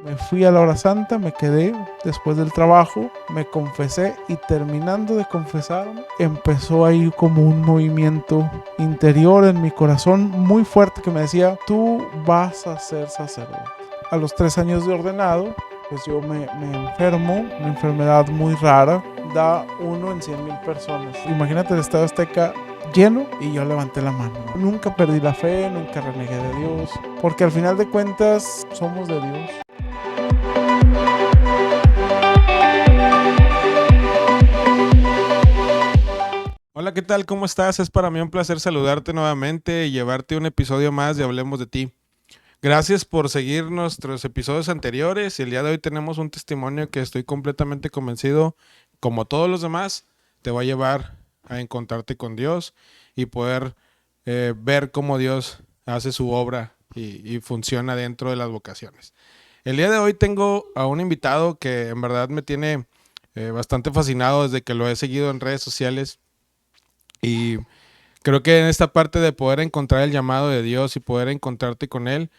Me fui a la hora santa, me quedé después del trabajo, me confesé y terminando de confesarme, empezó ahí como un movimiento interior en mi corazón muy fuerte que me decía, tú vas a ser sacerdote. A los 3 años de ordenado, pues yo me enfermo, una enfermedad muy rara, da 1 en 100,000 personas. Imagínate el Estado Azteca lleno y yo levanté la mano. Nunca perdí la fe, nunca renegué de Dios, porque al final de cuentas somos de Dios. Hola, ¿qué tal? ¿Cómo estás? Es para mí un placer saludarte nuevamente y llevarte un episodio más de Hablemos de ti. Gracias por seguir nuestros episodios anteriores y el día de hoy tenemos un testimonio que estoy completamente convencido, como todos los demás, te va a llevar a encontrarte con Dios y poder ver cómo Dios hace su obra y funciona dentro de las vocaciones. El día de hoy tengo a un invitado que en verdad me tiene bastante fascinado desde que lo he seguido en redes sociales. Y creo que en esta parte de poder encontrar el llamado de Dios y poder encontrarte con Él,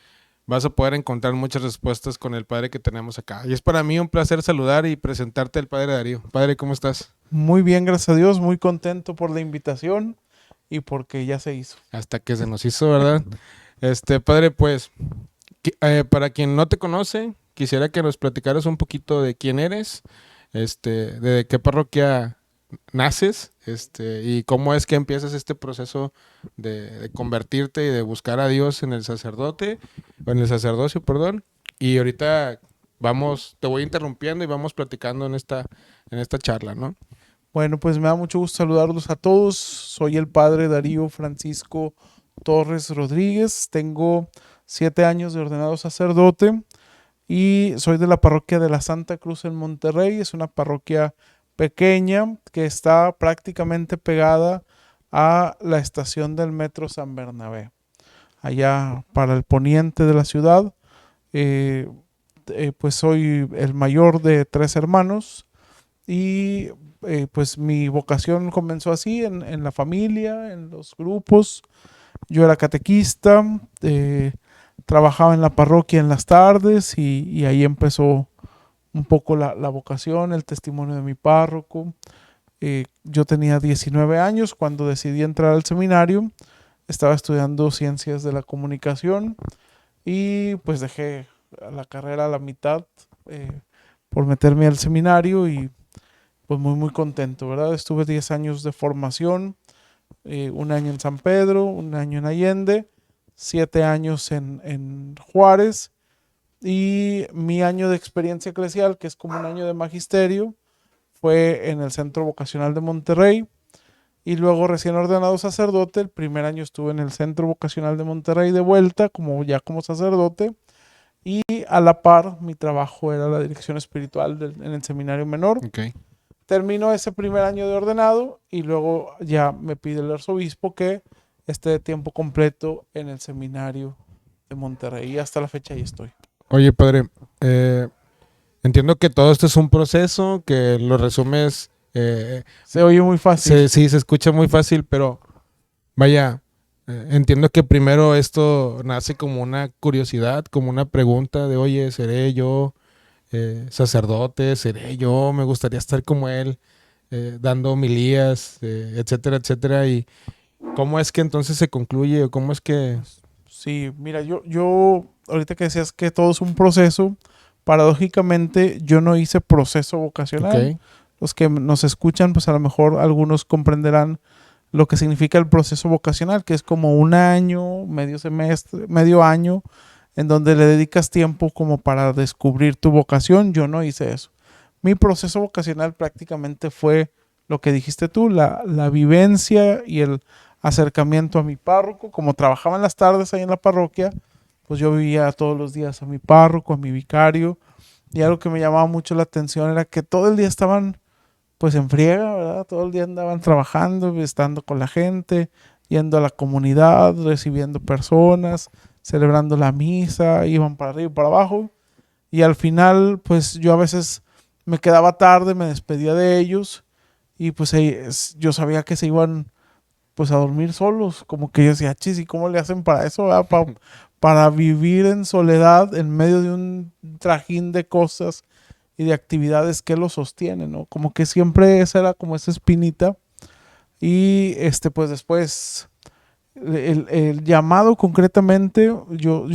vas a poder encontrar muchas respuestas con el Padre que tenemos acá. Y es para mí un placer saludar y presentarte al Padre Darío. Padre, ¿cómo estás? Muy bien, gracias a Dios, muy contento por la invitación y porque ya se hizo. Hasta que se nos hizo, ¿verdad? Padre, pues, para quien no te conoce, quisiera que nos platicaras un poquito de quién eres, de qué parroquia naces, y cómo es que empiezas este proceso de convertirte y de buscar a Dios en el sacerdote, o en el sacerdocio, perdón. Y ahorita te voy interrumpiendo y vamos platicando en esta charla, ¿no? Bueno, pues me da mucho gusto saludarlos a todos. Soy el padre Darío Francisco Torres Rodríguez. Tengo 7 años de ordenado sacerdote y soy de la parroquia de la Santa Cruz en Monterrey. Es una parroquia pequeña que está prácticamente pegada a la estación del metro San Bernabé, allá para el poniente de la ciudad. Eh, pues soy el mayor de 3 hermanos y pues mi vocación comenzó así en la familia, en los grupos. Yo era catequista, trabajaba en la parroquia en las tardes y ahí empezó un poco la vocación, el testimonio de mi párroco. Yo tenía 19 años cuando decidí entrar al seminario. Estaba estudiando ciencias de la comunicación y pues dejé la carrera a la mitad por meterme al seminario y pues muy contento, ¿verdad? Estuve 10 años de formación, 1 año en San Pedro, 1 año en Allende, 7 años en Juárez y mi año de experiencia eclesial, que es como un año de magisterio, fue en el Centro Vocacional de Monterrey. Y luego recién ordenado sacerdote, el primer año estuve en el Centro Vocacional de Monterrey de vuelta, como sacerdote. Y a la par, mi trabajo era la dirección espiritual en el seminario menor. Ok. Termino ese primer año de ordenado y luego ya me pide el arzobispo que esté de tiempo completo en el seminario de Monterrey. Y hasta la fecha ahí estoy. Oye, Padre, entiendo que todo esto es un proceso, que lo resumes, Se oye muy fácil. sí, se escucha muy fácil, pero vaya, entiendo que primero esto nace como una curiosidad, como una pregunta de, oye, ¿seré yo sacerdote? ¿Seré yo? Me gustaría estar como él, dando homilías, etcétera, etcétera. ¿Y cómo es que entonces se concluye o cómo es que...? Sí, mira, yo ahorita que decías que todo es un proceso, paradójicamente yo no hice proceso Ok, vocacional. Los que nos escuchan, pues a lo mejor algunos comprenderán lo que significa el proceso vocacional, que es como un año, medio semestre, medio año, en donde le dedicas tiempo como para descubrir tu vocación. Yo no hice eso. Mi proceso vocacional prácticamente fue lo que dijiste tú, la vivencia y el acercamiento a mi párroco. Como trabajaba en las tardes ahí en la parroquia, pues yo vivía todos los días a mi párroco, a mi vicario. Y algo que me llamaba mucho la atención era que todo el día estaban pues en friega, ¿verdad? Todo el día andaban trabajando, estando con la gente, yendo a la comunidad, recibiendo personas, celebrando la misa, iban para arriba y para abajo. Y al final, pues yo a veces me quedaba tarde, me despedía de ellos y pues yo sabía que se iban pues a dormir solos, como que yo decía, chis, ¿y cómo le hacen para eso? para vivir en soledad en medio de un trajín de cosas y de actividades que lo sostienen, ¿no? Como que siempre esa era como esa espinita. Y pues después, el llamado concretamente, yo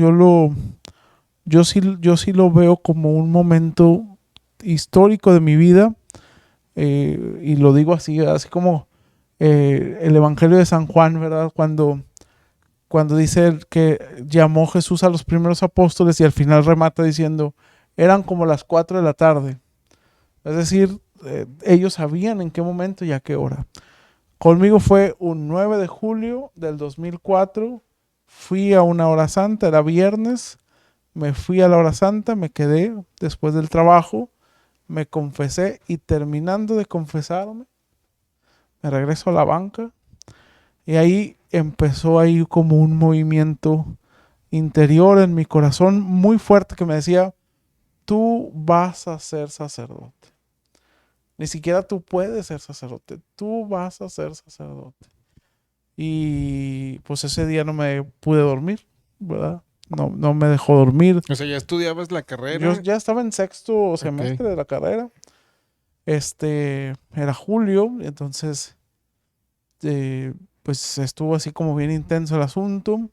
sí lo veo como un momento histórico de mi vida. Y lo digo así, así como el Evangelio de San Juan, ¿verdad? Cuando dice que llamó Jesús a los primeros apóstoles y al final remata diciendo, eran como las 4 de la tarde. Es decir, ellos sabían en qué momento y a qué hora. Conmigo fue un 9 de julio del 2004. Fui a una hora santa, era viernes. Me fui a la hora santa, me quedé después del trabajo, me confesé y terminando de confesarme, me regreso a la banca y ahí empezó ahí como un movimiento interior en mi corazón muy fuerte que me decía, tú vas a ser sacerdote. Ni siquiera tú puedes ser sacerdote, tú vas a ser sacerdote. Y pues ese día no me pude dormir, ¿verdad? No me dejó dormir. O sea, ya estudiabas la Yo carrera. ya estaba en sexto Ok. semestre de la carrera. Era julio, entonces eh, pues estuvo así como bien intenso el asunto.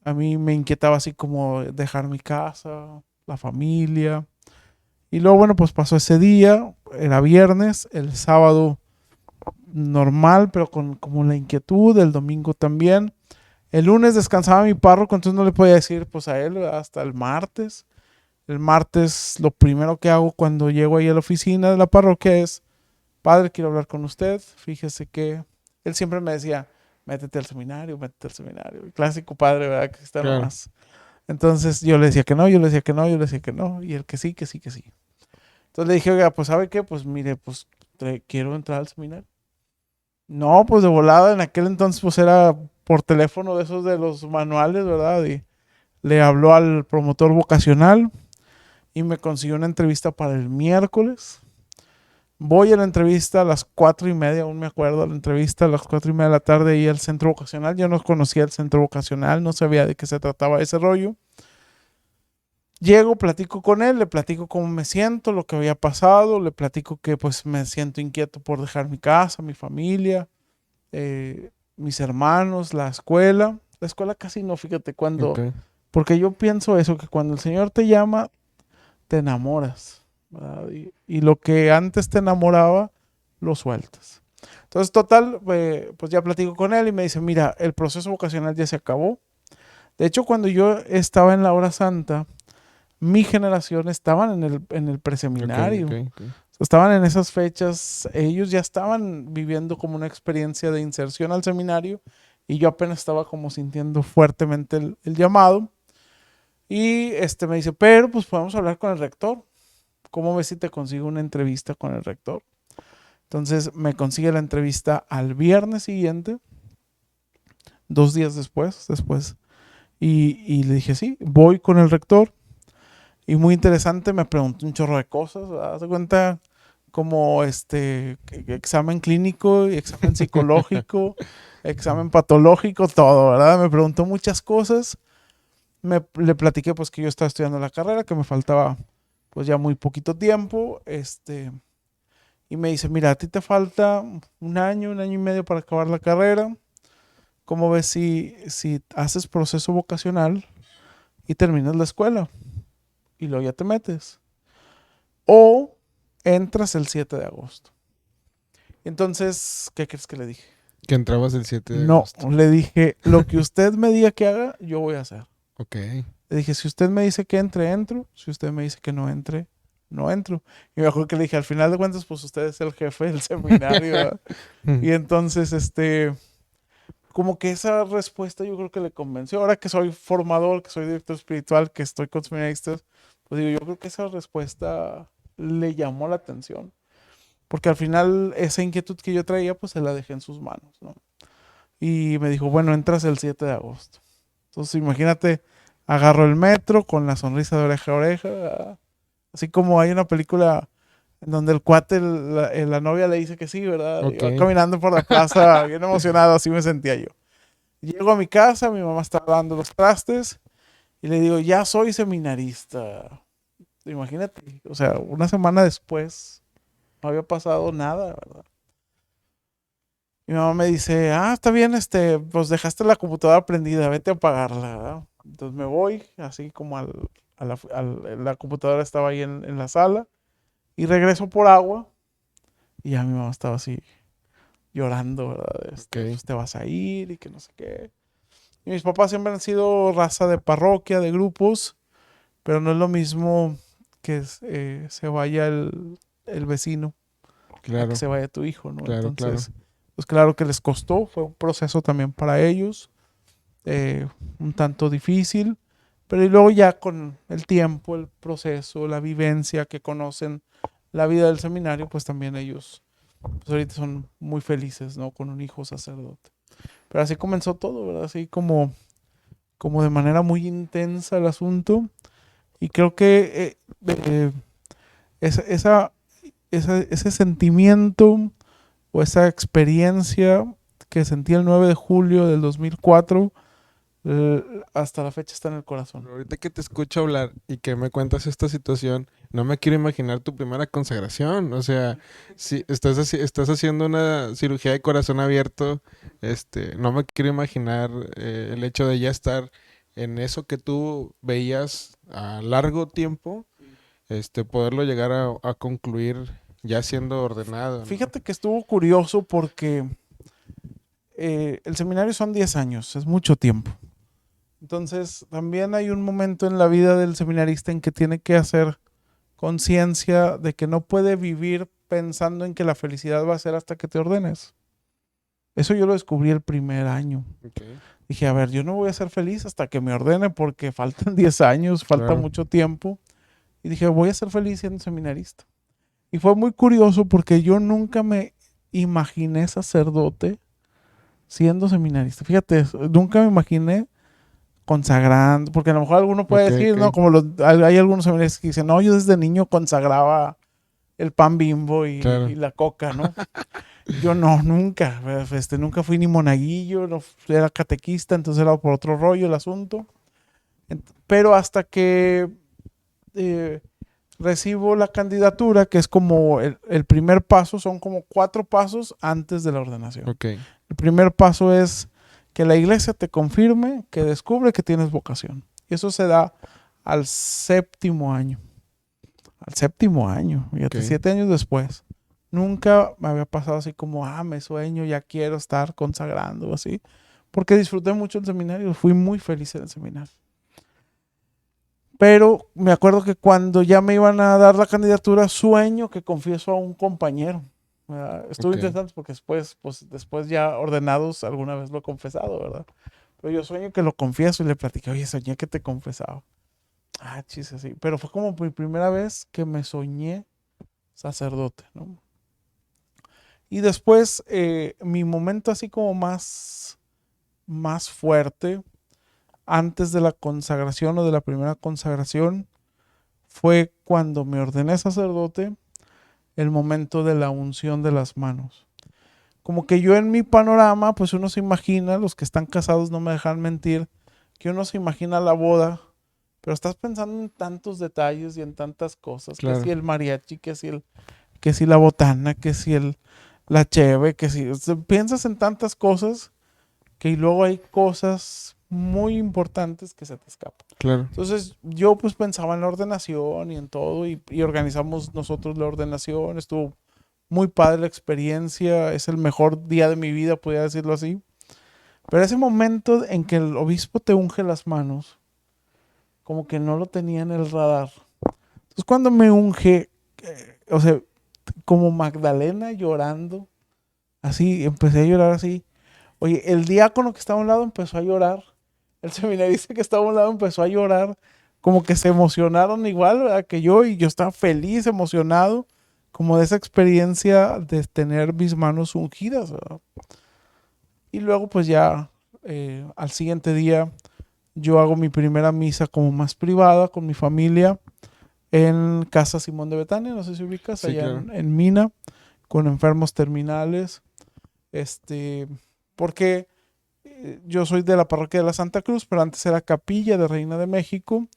A mí me inquietaba así como dejar mi casa, la familia. Y luego, bueno, pues pasó ese día, era viernes, el sábado normal, pero con como la inquietud, el domingo también. El lunes descansaba mi párroco, entonces no le podía decir pues a él hasta el martes. El martes lo primero que hago cuando llego ahí a la oficina de la parroquia es, padre, quiero hablar con usted. Fíjese que él siempre me decía, métete al seminario, métete al seminario. El clásico padre, ¿verdad? Que está Claro. nomás. Entonces yo le decía que no, yo le decía que no, yo le decía que no. Y él que sí, que sí, que sí. Entonces le dije, oiga, pues ¿sabe qué? Pues mire, pues quiero entrar al seminario. No, pues de volada, en aquel entonces pues era por teléfono de esos de los manuales, ¿verdad? Y le habló al promotor vocacional y me consiguió una entrevista para el miércoles. Voy a la entrevista a las 4:30, aún me acuerdo, a la entrevista a las 4:30 de la tarde ahí al centro vocacional. Yo no conocía el centro vocacional, no sabía de qué se trataba ese rollo. Llego, platico con él, le platico cómo me siento, lo que había pasado, le platico que pues me siento inquieto por dejar mi casa, mi familia, mis hermanos, la escuela. La escuela casi no, fíjate, Ok. porque yo pienso eso, que cuando el Señor te llama, te enamoras, ¿verdad? Y lo que antes te enamoraba, lo sueltas. Entonces, total, pues ya platico con él y me dice, mira, el proceso vocacional ya se acabó. De hecho, cuando yo estaba en la hora santa, mi generación estaban en el Ok, preseminario. ok. Estaban en esas fechas, ellos ya estaban viviendo como una experiencia de inserción al seminario y yo apenas estaba como sintiendo fuertemente el llamado. Y me dice, pero pues podemos hablar con el rector. ¿Cómo ves si te consigo una entrevista con el rector? Entonces me consigue la entrevista al viernes siguiente, 2 días después. Y le dije, sí, voy con el rector. Y muy interesante, me preguntó un chorro de cosas. Haz de cuenta como examen clínico y examen psicológico, examen patológico, todo, ¿verdad? Me preguntó muchas cosas. Le platiqué pues que yo estaba estudiando la carrera, que me faltaba pues ya muy poquito tiempo. Y me dice, mira, a ti te falta un año y medio para acabar la carrera. ¿Cómo ves si haces proceso vocacional y terminas la escuela y luego ya te metes? O entras el 7 de agosto. Entonces, ¿qué crees que le dije? Que entrabas el 7 de No, agosto. le dije, lo que usted me diga que haga, yo voy a hacer. Ok. Le dije, si usted me dice que entre, entro. Si usted me dice que no entre, no entro. Y me acuerdo que le dije, al final de cuentas, pues usted es el jefe del seminario, ¿verdad? Y entonces, como que esa respuesta yo creo que le convenció. Ahora que soy formador, que soy director espiritual, que estoy con seminaristas, pues digo, yo creo que esa respuesta le llamó la atención. Porque al final esa inquietud que yo traía, pues se la dejé en sus manos, ¿no? Y me dijo, bueno, entras el 7 de agosto. Entonces imagínate, agarro el metro con la sonrisa de oreja a oreja. Así como hay una película en donde el cuate, la novia le dice que sí, ¿verdad? Y Ok. va caminando por la plaza bien emocionado, así me sentía yo. Llego a mi casa, mi mamá estaba lavando los trastes Y le digo, ya soy seminarista. Imagínate, o sea, una semana después no había pasado nada, ¿verdad? Mi mamá me dice, está bien, pues dejaste la computadora prendida, vete a apagarla, ¿verdad? Entonces me voy, así como la computadora estaba ahí en la sala, y regreso por agua, y ya mi mamá estaba así llorando, ¿verdad? Ok. Pues te vas a ir y que no sé qué. Y mis papás siempre han sido raza de parroquia, de grupos, pero no es lo mismo que se vaya el vecino a que Claro, se vaya tu hijo, ¿no? claro, claro. Entonces, pues claro que les costó, fue un proceso también para ellos, eh, un tanto difícil, pero y luego ya con el tiempo, el proceso, la vivencia que conocen la vida del seminario, pues también ellos, pues ahorita son muy felices, ¿no? Con un hijo sacerdote. Pero así comenzó todo, ¿verdad? Así como de manera muy intensa el asunto. Y creo que esa, esa, ese sentimiento o esa experiencia que sentí el 9 de julio del 2004, hasta la fecha está en el corazón. Pero ahorita que te escucho hablar y que me cuentas esta situación, no me quiero imaginar tu primera consagración. O sea, si estás haciendo una cirugía de corazón abierto, no me quiero imaginar el hecho de ya estar en eso que tú veías a largo tiempo, poderlo llegar a concluir ya siendo ordenado, ¿no? Fíjate que estuvo curioso porque el seminario son 10 años, es mucho tiempo. Entonces, también hay un momento en la vida del seminarista en que tiene que hacer conciencia de que no puede vivir pensando en que la felicidad va a ser hasta que te ordenes. Eso yo lo descubrí el primer año. Ok, Dije, a ver, yo no voy a ser feliz hasta que me ordene porque faltan 10 años, falta claro. mucho tiempo. Y dije, voy a ser feliz siendo seminarista. Y fue muy curioso porque yo nunca me imaginé sacerdote siendo seminarista. Fíjate, nunca me imaginé consagrando, porque a lo mejor alguno puede Ok, decir, ok. ¿no? Como hay algunos seminaristas que dicen, no, yo desde niño consagraba el pan Bimbo y Claro, la coca, ¿no? Yo no, nunca, nunca fui ni monaguillo, no era catequista, entonces era por otro rollo el asunto. Pero hasta que eh, recibo la candidatura, que es como el primer paso, son como 4 pasos antes de la ordenación. ok. El primer paso es que la iglesia te confirme, que descubre que tienes vocación. Y eso se da al 7º año. Al 7º año, fíjate, Ok. 7 años después. Nunca me había pasado así como, me sueño, ya quiero estar consagrando o así. Porque disfruté mucho el seminario, fui muy feliz en el seminario. Pero me acuerdo que cuando ya me iban a dar la candidatura, sueño que confieso a un compañero. Estuvo Ok. interesante porque después, pues, después ya ordenados alguna vez lo he confesado, ¿verdad? Pero yo sueño que lo confieso y le platiqué, oye, soñé que te confesaba. Chis, así. Pero fue como mi primera vez que me soñé sacerdote, ¿no? Y después, mi momento así como más fuerte, antes de la consagración o de la primera consagración, fue cuando me ordené sacerdote, el momento de la unción de las manos. Como que yo en mi panorama, pues uno se imagina, los que están casados no me dejan mentir, que uno se imagina la boda, pero estás pensando en tantos detalles y en tantas cosas, que si Claro, el mariachi, que si la botana, que si la cheve, que si, o sea, piensas en tantas cosas que luego hay cosas muy importantes que se te escapan. claro. Entonces yo pues pensaba en la ordenación y en todo y organizamos nosotros la ordenación, estuvo muy padre la experiencia, es el mejor día de mi vida, podría decirlo así. Pero ese momento en que el obispo te unge las manos, como que no lo tenía en el radar. Entonces cuando me unge, o sea, como Magdalena llorando, así, empecé a llorar así. Oye, el diácono que estaba a un lado empezó a llorar, el seminarista que estaba a un lado empezó a llorar, como que se emocionaron igual, ¿verdad? Que yo, y yo estaba feliz, emocionado, como de esa experiencia de tener mis manos ungidas, ¿verdad? Y luego pues ya al siguiente día yo hago mi primera misa como más privada con mi familia en Casa Simón de Betania, no sé si ubicas, Sí, allá claro. en Mina, con enfermos terminales, este, porque yo soy de la parroquia de la Santa Cruz, pero antes era capilla de Reina de México.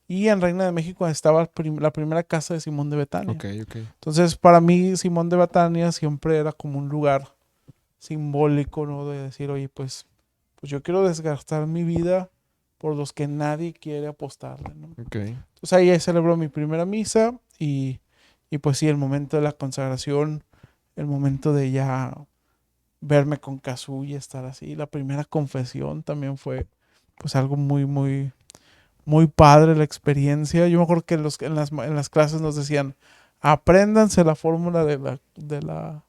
Y en Reina de México estaba la primera casa de Simón de Betania. Ok, ok. Entonces, para mí, Simón de Betania siempre era como un lugar simbólico, ¿no? De decir, oye, pues yo quiero desgastar mi vida por los que nadie quiere apostarle, ¿no? Ok. Entonces ahí celebró mi primera misa y pues sí, el momento de la consagración, el momento de ya verme con Casulla, estar así, la primera confesión también fue pues algo muy, muy, muy padre la experiencia. Yo me acuerdo que en las clases nos decían, apréndanse la fórmula de la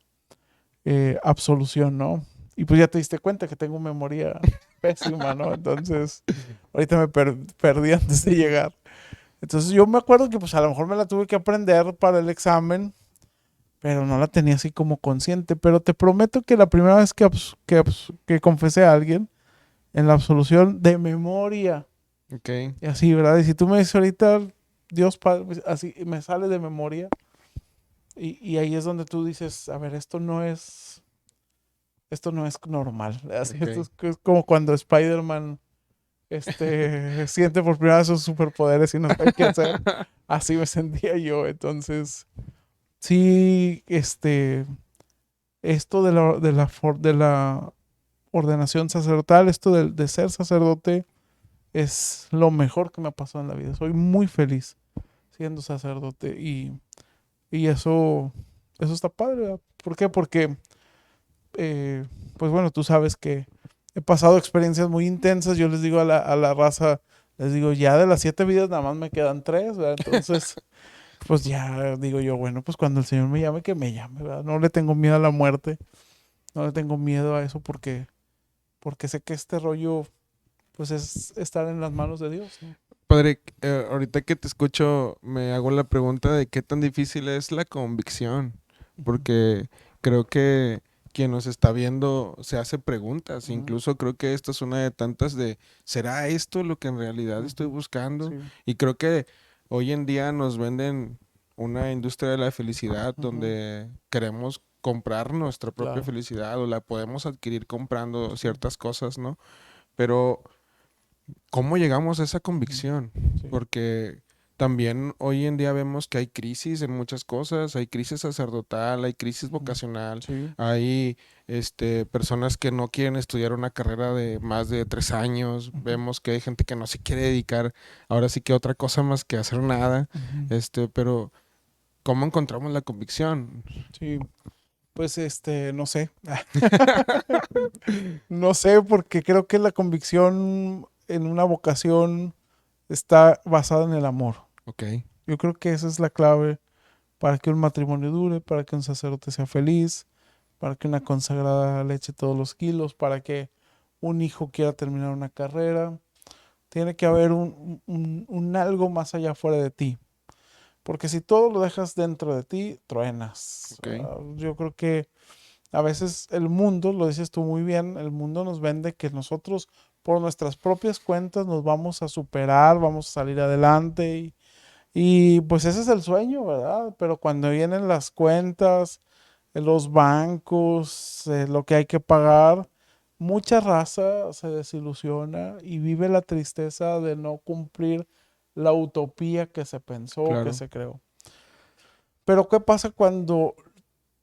absolución, ¿no? Y pues ya te diste cuenta que tengo memoria pésima, ¿no? Entonces, ahorita me perdí antes de llegar. Entonces yo me acuerdo que pues a lo mejor me la tuve que aprender para el examen, pero no la tenía así como consciente. Pero te prometo que la primera vez que confesé a alguien en la absolución de memoria, Ok. y así, ¿verdad? Y si tú me dices ahorita, Dios Padre, pues, así me sale de memoria. Y ahí es donde tú dices, a ver, esto no es normal. Así, Ok. es como cuando Spider-Man siente por primera vez sus superpoderes y no sabe qué hacer. Así me sentía yo. Entonces, sí, esto de la ordenación sacerdotal, esto de ser sacerdote, es lo mejor que me ha pasado en la vida. Soy muy feliz siendo sacerdote y eso está padre, ¿verdad? ¿Por qué? Porque pues bueno, tú sabes que he pasado experiencias muy intensas. Yo les digo a la raza, les digo, ya de las 7 vidas nada más me quedan 3, ¿verdad? Entonces, pues ya digo yo, bueno, pues cuando el Señor me llame, que me llame, ¿verdad? No le tengo miedo a la muerte, no le tengo miedo a eso porque sé que este rollo, pues es estar en las manos de Dios, ¿no? Padre, ahorita que te escucho, me hago la pregunta de qué tan difícil es la convicción, Ujú, porque creo que quien nos está viendo se hace preguntas, ujú, incluso creo que esta es una de tantas de, ¿será esto lo que en realidad estoy ujú. buscando? Sí. Y creo que hoy en día nos venden una industria de la felicidad Ujú, donde queremos comprar nuestra propia claro. felicidad o la podemos adquirir comprando Sí. ciertas cosas, ¿no? Pero ¿cómo llegamos a esa Ujú, convicción? sí. Porque también hoy en día vemos que hay crisis en muchas cosas, hay crisis sacerdotal, hay crisis Ujú, vocacional, sí. hay personas que no quieren estudiar una carrera de más de 3 años, Ujú, vemos que hay gente que no se quiere dedicar ahora sí que a otra cosa más que hacer nada, ujú. pero ¿cómo encontramos la convicción? Sí. Pues no sé. No sé, porque creo que la convicción en una vocación está basada en el amor. Ok, Yo creo que esa es la clave para que un matrimonio dure, para que un sacerdote sea feliz, para que una consagrada le eche todos los kilos, para que un hijo quiera terminar una carrera. Tiene que haber un algo más allá fuera de ti. Porque si todo lo dejas dentro de ti, truenas. ok, Yo creo que a veces el mundo, lo dices tú muy bien, el mundo nos vende que nosotros por nuestras propias cuentas nos vamos a superar, vamos a salir adelante y pues ese es el sueño, ¿verdad? Pero cuando vienen las cuentas, los bancos, lo que hay que pagar, mucha raza se desilusiona y vive la tristeza de no cumplir la utopía que se pensó, que claro, se creó. Pero ¿qué pasa cuando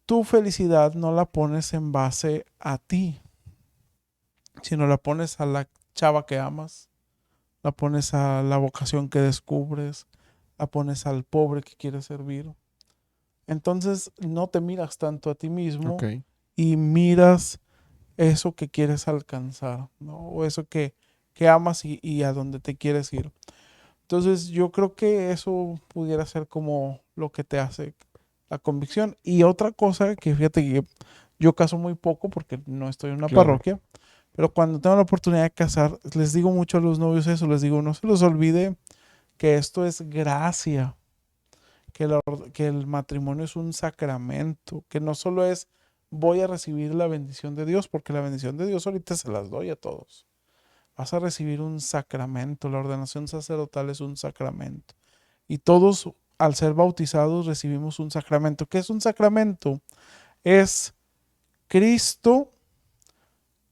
tu felicidad no la pones en base a ti, sino la pones a la chava que amas, la pones a la vocación que descubres, la pones al pobre que quieres servir? Entonces no te miras tanto a ti ok, mismo y miras eso que quieres alcanzar, ¿no? O eso que amas y a donde te quieres ir. Entonces yo creo que eso pudiera ser como lo que te hace la convicción. Y otra cosa que fíjate que yo caso muy poco porque no estoy en una claro, parroquia, pero cuando tengo la oportunidad de casar, les digo mucho a los novios eso, les digo, no se les olvide que esto es gracia, que el matrimonio es un sacramento, que no solo es voy a recibir la bendición de Dios, porque la bendición de Dios ahorita se las doy a todos. Vas a recibir un sacramento, la ordenación sacerdotal es un sacramento. Y todos, al ser bautizados, recibimos un sacramento. ¿Qué es un sacramento? Es Cristo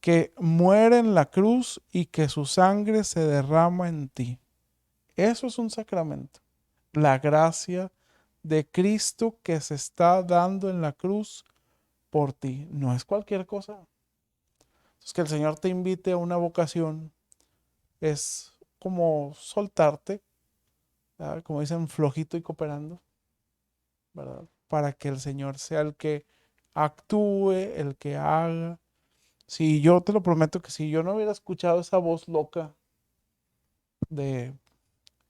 que muere en la cruz y que su sangre se derrama en ti. Eso es un sacramento. La gracia de Cristo que se está dando en la cruz por ti. No es cualquier cosa. Es que el Señor te invite a una vocación. Es como soltarte, ¿verdad? Como dicen, flojito y cooperando, ¿verdad? Para que el Señor sea el que actúe, el que haga. Si yo te lo prometo que si yo no hubiera escuchado esa voz loca de,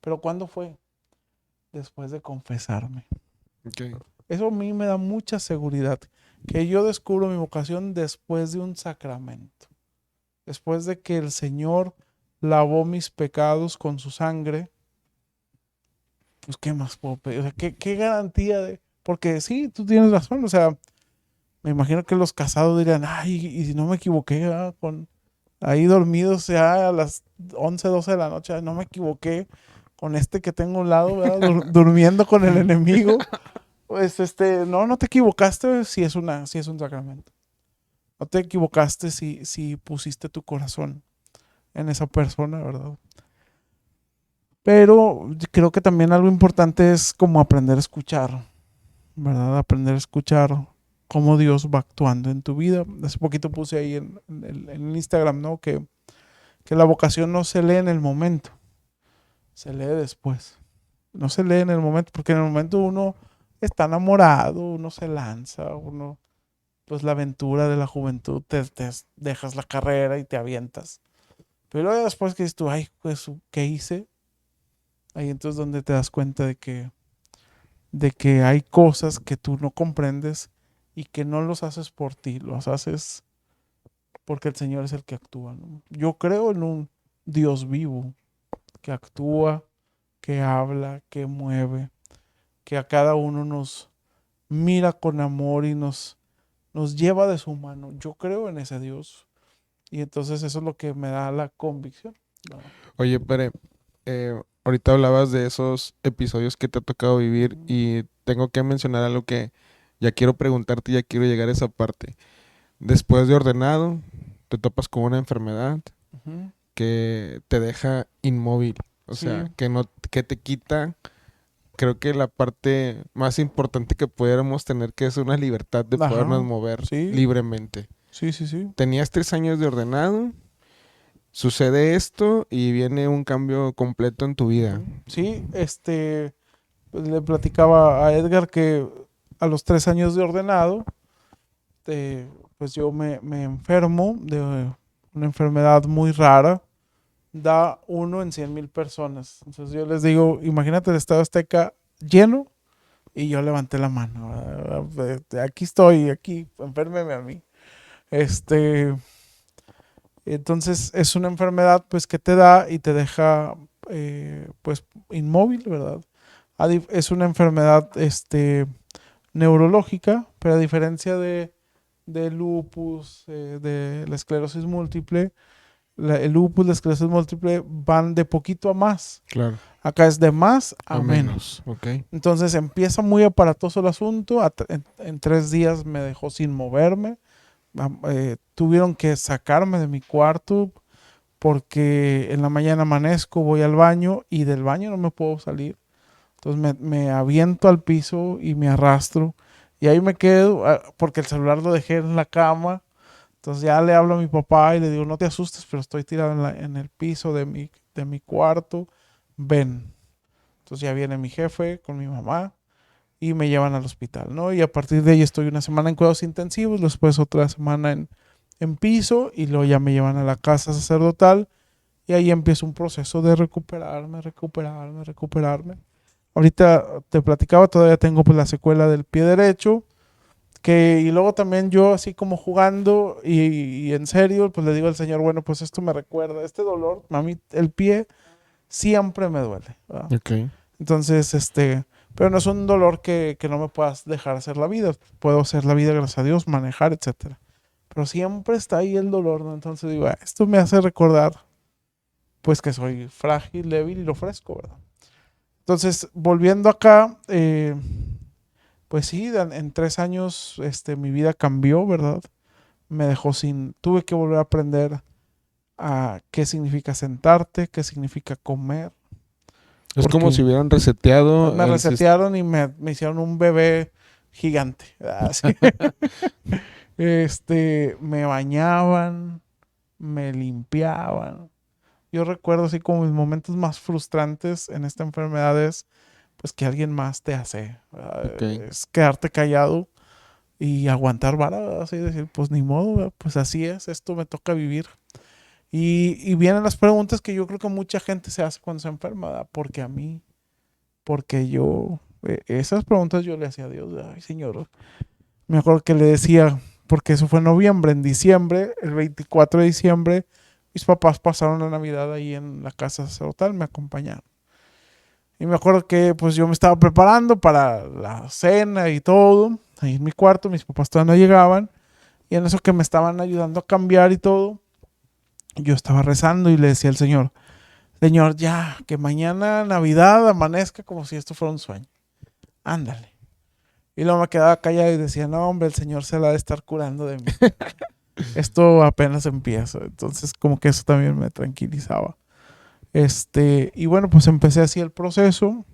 pero ¿cuándo fue? Después de confesarme. Ok. Eso a mí me da mucha seguridad, que yo descubro mi vocación después de un sacramento, después de que el Señor lavó mis pecados con su sangre. Pues, ¿qué más puedo pedir? O sea, ¿qué garantía de...? Porque sí, tú tienes razón, o sea, me imagino que los casados dirían, ay, y si no me equivoqué, ¿verdad? Con ahí dormidos ya a las 11 12 de la noche, "Ay, no me equivoqué con este que tengo a un lado, ¿verdad? Durmiendo con el enemigo. Pues, no te equivocaste si es un sacramento. No te equivocaste si pusiste tu corazón en esa persona, ¿verdad? Pero creo que también algo importante es como aprender a escuchar, ¿verdad? Aprender a escuchar cómo Dios va actuando en tu vida. Hace poquito puse ahí en el Instagram, ¿no? Que la vocación no se lee en el momento, se lee después. No se lee en el momento, porque en el momento uno está enamorado, uno se lanza, uno, pues la aventura de la juventud, te dejas la carrera y te avientas. Pero luego después que dices tú, ay, pues, ¿qué hice? Ahí entonces donde te das cuenta de que hay cosas que tú no comprendes y que no los haces por ti, los haces porque el Señor es el que actúa, ¿no? Yo creo en un Dios vivo que actúa, que habla, que mueve, que a cada uno nos mira con amor y nos lleva de su mano. Yo creo en ese Dios y entonces eso es lo que me da la convicción, ¿no? Oye, Pere, ahorita hablabas de esos episodios que te ha tocado vivir y tengo que mencionar algo que ya quiero preguntarte, ya quiero llegar a esa parte. Después de ordenado, te topas con una enfermedad Ujú. que te deja inmóvil, o Sí, sea, que te quita, creo que la parte más importante que pudiéramos tener, que es una libertad de podernos ajá, mover sí, libremente. sí, sí, sí. Tenías 3 años de ordenado, sucede esto y viene un cambio completo en tu vida. Ujú. Sí, pues, le platicaba a Edgar que a los 3 años de ordenado, pues yo me enfermo de una enfermedad muy rara, da 1 en 100,000 personas. Entonces yo les digo, imagínate el Estado Azteca lleno y yo levanté la mano. Aquí estoy, aquí, enférmeme a mí. Este, entonces es una enfermedad pues que te da y te deja pues inmóvil, ¿verdad? Es una enfermedad neurológica, pero a diferencia de lupus, de la esclerosis múltiple, el lupus, la esclerosis múltiple van de poquito a más. Claro. Acá es de más A a menos. menos, ok. Entonces empieza muy aparatoso el asunto. En 3 días me dejó sin moverme. Tuvieron que sacarme de mi cuarto porque en la mañana amanezco, voy al baño y del baño no me puedo salir. Entonces me aviento al piso y me arrastro. Y ahí me quedo porque el celular lo dejé en la cama. Entonces ya le hablo a mi papá y le digo, no te asustes, pero estoy tirado en el piso de mi cuarto. Ven. Entonces ya viene mi jefe con mi mamá y me llevan al hospital, ¿no? Y a partir de ahí estoy una semana en cuidados intensivos, después otra semana en piso y luego ya me llevan a la casa sacerdotal y ahí empieza un proceso de recuperarme. Ahorita te platicaba, todavía tengo pues la secuela del pie derecho, y luego también yo así como jugando y en serio, pues le digo al Señor, bueno, pues esto me recuerda, este dolor, a mí el pie siempre me duele, ¿verdad? Ok. Entonces, pero no es un dolor que no me puedas dejar hacer la vida. Puedo hacer la vida, gracias a Dios, manejar, etcétera. Pero siempre está ahí el dolor, ¿no? Entonces digo, esto me hace recordar, pues, que soy frágil, débil y lo ofrezco, ¿verdad? Entonces, volviendo acá, pues sí, en 3 años, mi vida cambió, ¿verdad? me dejó tuve que volver a aprender a qué significa sentarte, qué significa comer. Es como Porque si hubieran reseteado me el sistema. resetearon y me hicieron un bebé gigante. Así. Me bañaban, me limpiaban. Yo recuerdo así como mis momentos más frustrantes en esta enfermedad es pues que alguien más te hace. Ok, Es quedarte callado y aguantar vara, ¿verdad? Así decir, pues ni modo, ¿verdad? Pues así es, esto me toca vivir. Y vienen las preguntas que yo creo que mucha gente se hace cuando se enferma, ¿verdad? Porque a mí, porque yo, esas preguntas yo le hacía a Dios, ay Señor, me acuerdo que le decía, porque eso fue en noviembre, en diciembre, el 24 de diciembre, mis papás pasaron la Navidad ahí en la casa sacerdotal, me acompañaron. Y me acuerdo que pues yo me estaba preparando para la cena y todo, ahí en mi cuarto, mis papás todavía no llegaban, y en eso que me estaban ayudando a cambiar y todo, yo estaba rezando y le decía al Señor, Señor, ya, que mañana Navidad amanezca como si esto fuera un sueño. Ándale. Y luego me quedaba callado y decía, no, hombre, el Señor se la ha de estar curando de mí. Esto apenas empieza. Entonces, como que eso también me tranquilizaba. Y bueno, pues empecé así el proceso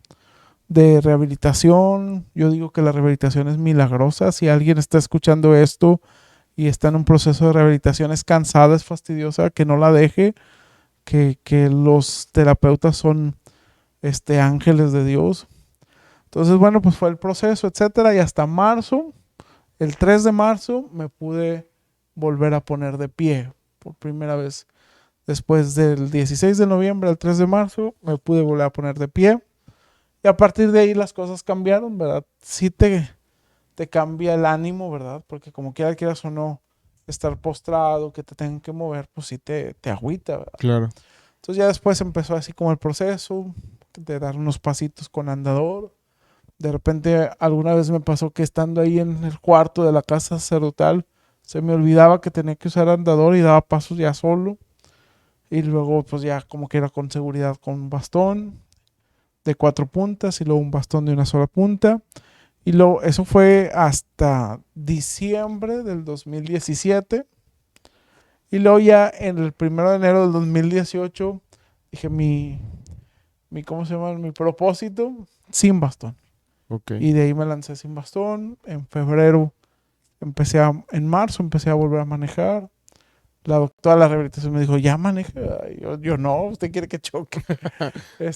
de rehabilitación. Yo digo que la rehabilitación es milagrosa. Si alguien está escuchando esto y está en un proceso de rehabilitación, es cansada, es fastidiosa, que no la deje, que los terapeutas son ángeles de Dios. Entonces, bueno, pues fue el proceso, etcétera, y hasta marzo, el 3 de marzo, me pude volver a poner de pie por primera vez. Después del 16 de noviembre al 3 de marzo, me pude volver a poner de pie. Y a partir de ahí las cosas cambiaron, ¿verdad? Sí te cambia el ánimo, ¿verdad? Porque como quieras o no, estar postrado, que te tengan que mover, pues sí te agüita, ¿verdad? claro. Entonces ya después empezó así como el proceso de dar unos pasitos con andador. De repente alguna vez me pasó que estando ahí en el cuarto de la casa sacerdotal, se me olvidaba que tenía que usar andador y daba pasos ya solo. Y luego pues ya como que era con seguridad con un bastón de 4 puntas y luego un bastón de una sola punta. Y luego eso fue hasta diciembre del 2017. Y luego ya en el 1 de enero del 2018 dije ¿cómo se llama? Mi propósito sin bastón. Ok. Y de ahí me lancé sin bastón. En febrero en marzo empecé a volver a manejar. La doctora de la rehabilitación me dijo, ya maneja. Yo no, usted quiere que choque.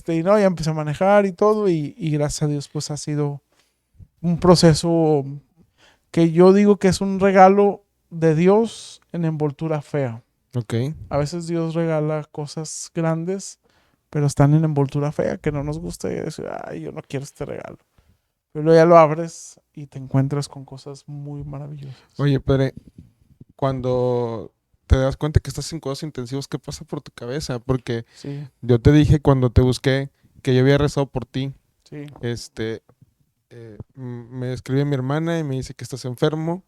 Y no, ya empecé a manejar y todo. Y gracias a Dios, pues ha sido un proceso que yo digo que es un regalo de Dios en envoltura fea. Ok. A veces Dios regala cosas grandes, pero están en envoltura fea, que no nos gusta y decir, ay, yo no quiero este regalo. Pero luego ya lo abres y te encuentras con cosas muy maravillosas. Oye, pero cuando te das cuenta que estás en cuidados intensivos, ¿qué pasa por tu cabeza? Porque Sí, yo te dije cuando te busqué que yo había rezado por ti. sí. Me escribe mi hermana y me dice que estás enfermo.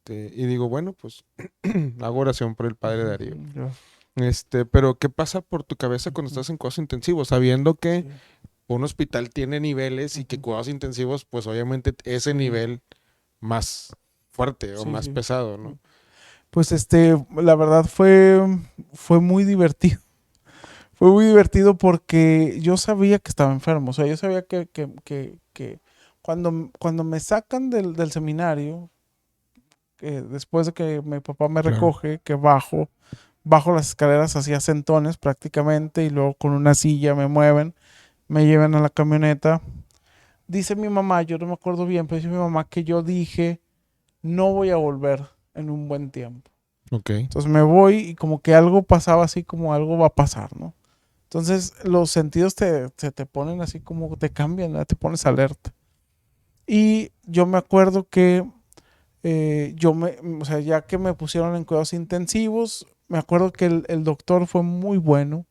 Y digo, bueno, pues hago oración por el padre Darío. Pero ¿qué pasa por tu cabeza cuando estás en cuidados intensivos? Sabiendo que Sí, un hospital tiene niveles y que cuidados intensivos, pues obviamente ese sí, nivel más fuerte o sí, más sí. pesado, ¿no? Pues la verdad fue muy divertido. Fue muy divertido porque yo sabía que estaba enfermo. O sea, yo sabía que cuando me sacan del seminario, que después de que mi papá me Claro. recoge, que bajo las escaleras hacía sentones prácticamente y luego con una silla me mueven, me llevan a la camioneta. Dice mi mamá, yo no me acuerdo bien, pero dice mi mamá que yo dije, no voy a volver en un buen tiempo. Ok. Entonces me voy y como que algo pasaba así como algo va a pasar, ¿no? Entonces los sentidos se te ponen así como te cambian, ¿no? Te pones alerta. Y yo me acuerdo que o sea, ya que me pusieron en cuidados intensivos, me acuerdo que el doctor fue muy bueno,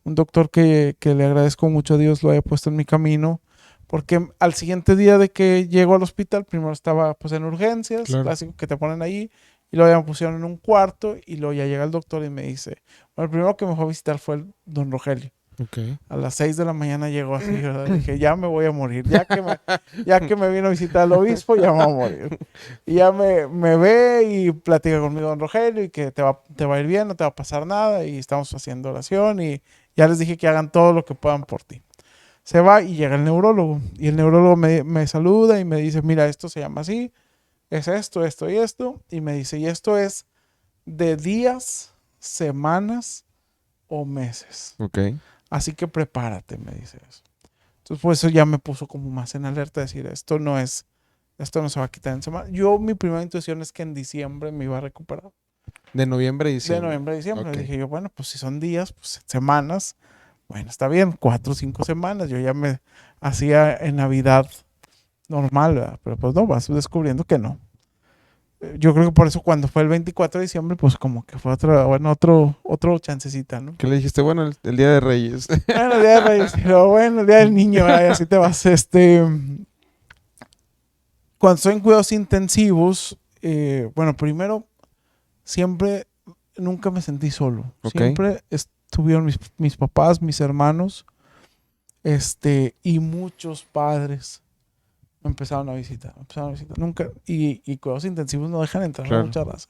un doctor que le agradezco mucho a Dios lo haya puesto en mi camino, porque al siguiente día de que llego al hospital, primero estaba pues en urgencias, Claro. clásico que te ponen ahí, y luego ya me pusieron en un cuarto, y luego ya llega el doctor y me dice, bueno, el primero que me fue a visitar fue el don Rogelio. Ok. A las 6 de la mañana llegó así, ¿verdad? Dije, ya me voy a morir. Ya que me vino a visitar el obispo, ya me voy a morir. Y ya me ve y platica conmigo don Rogelio y que te va a ir bien, no te va a pasar nada. Y estamos haciendo oración y ya les dije que hagan todo lo que puedan por ti. Se va y llega el neurólogo. Y el neurólogo me saluda y me dice, mira, esto se llama así, es esto, esto y esto. Y me dice, y esto es de días, semanas o meses. Ok. Así que prepárate, me dice eso. Entonces, pues eso ya me puso como más en alerta, decir, esto no se va a quitar en semana. Mi primera intuición es que en diciembre me iba a recuperar. De noviembre a De diciembre. noviembre a diciembre. Ok. Dije yo, bueno, pues si son días, pues semanas, bueno, está bien, 4 o 5 semanas. Yo ya me hacía en Navidad normal, ¿verdad? Pero pues no, vas descubriendo que no. Yo creo que por eso cuando fue el 24 de diciembre, pues como que fue otro chancecita, ¿no? ¿Qué le dijiste? Bueno, el Día de Reyes. Bueno, el día de Reyes, pero bueno, el día del niño, ay, así te vas. Cuando estoy en cuidados intensivos, bueno, primero, siempre, nunca me sentí solo. Ok. Siempre estuvieron mis papás, mis hermanos, y muchos padres me empezaron a visitar, Nunca, y cuidados intensivos no dejan entrar a Claro. mucha raza.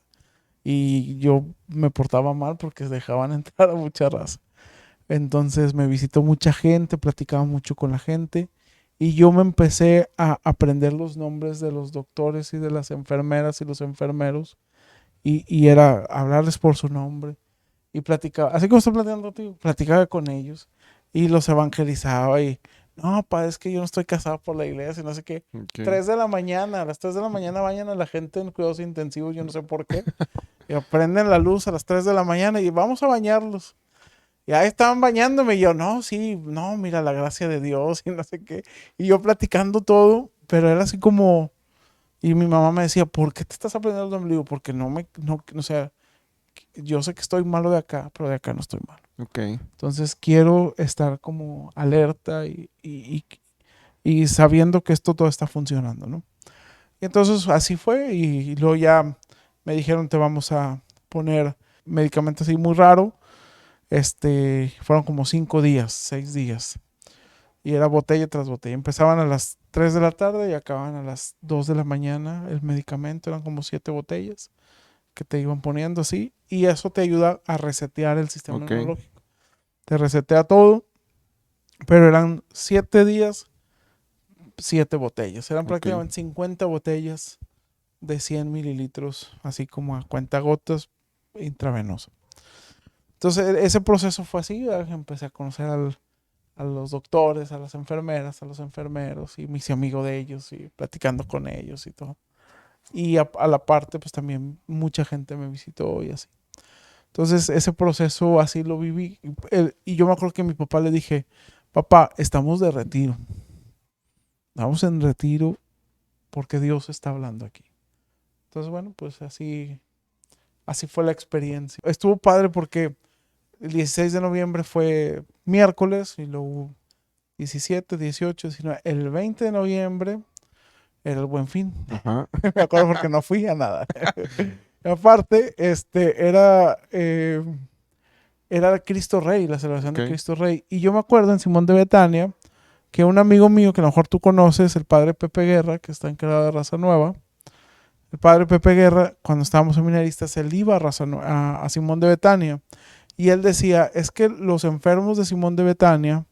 Y yo me portaba mal porque dejaban entrar a mucha raza. Entonces me visitó mucha gente, platicaba mucho con la gente y yo me empecé a aprender los nombres de los doctores y de las enfermeras y los enfermeros y era hablarles por su nombre y platicaba, así como estoy platicando contigo, platicaba con ellos y los evangelizaba y no, pa, es que yo no estoy casado por la iglesia, no sé qué. Ok. 3 de la mañana, a las 3 de la mañana vayan a la gente en cuidados intensivos, yo no sé por qué, y prenden la luz a las 3 de la mañana y vamos a bañarlos. Y ahí estaban bañándome y yo, no, sí, no, mira la gracia de Dios y no sé qué. Y yo platicando todo, pero era así como, y mi mamá me decía, ¿por qué te estás aprendiendo el ombligo? Porque o sea, yo sé que estoy malo de acá, pero de acá no estoy malo. Ok. Entonces quiero estar como alerta y sabiendo que esto todo está funcionando, ¿no? Y entonces así fue y luego ya me dijeron, te vamos a poner medicamentos así muy raro. Fueron como 5 días, 6 días. Y era botella tras botella. Empezaban a las 3 de la tarde y acababan a las 2 de la mañana. El medicamento eran como 7 botellas que te iban poniendo así. Y eso te ayuda a resetear el sistema Ok. inmunológico. Te resetea todo, pero eran 7 días, 7 botellas. Eran Ok. prácticamente 50 botellas de 100 mililitros, así como a cuentagotas intravenosa. Entonces, ese proceso fue así. Empecé a conocer a los doctores, a las enfermeras, a los enfermeros y me hice amigo de ellos y platicando con ellos y todo. Y a la parte, pues también mucha gente me visitó y así. Entonces, ese proceso así lo viví. Y yo me acuerdo que a mi papá le dije, papá, estamos de retiro. Estamos en retiro porque Dios está hablando aquí. Entonces, bueno, pues así fue la experiencia. Estuvo padre porque el 16 de noviembre fue miércoles y luego 17, 18, 19. El 20 de noviembre era el Buen Fin. Ajá. Me acuerdo porque no fui a nada. Aparte, era Cristo Rey, la celebración de Ok. Cristo Rey. Y yo me acuerdo en Simón de Betania que un amigo mío, que a lo mejor tú conoces, el padre Pepe Guerra, que está encargado de Raza Nueva, el padre Pepe Guerra, cuando estábamos seminaristas, él iba a Simón de Betania. Y él decía, es que los enfermos de Simón de Betania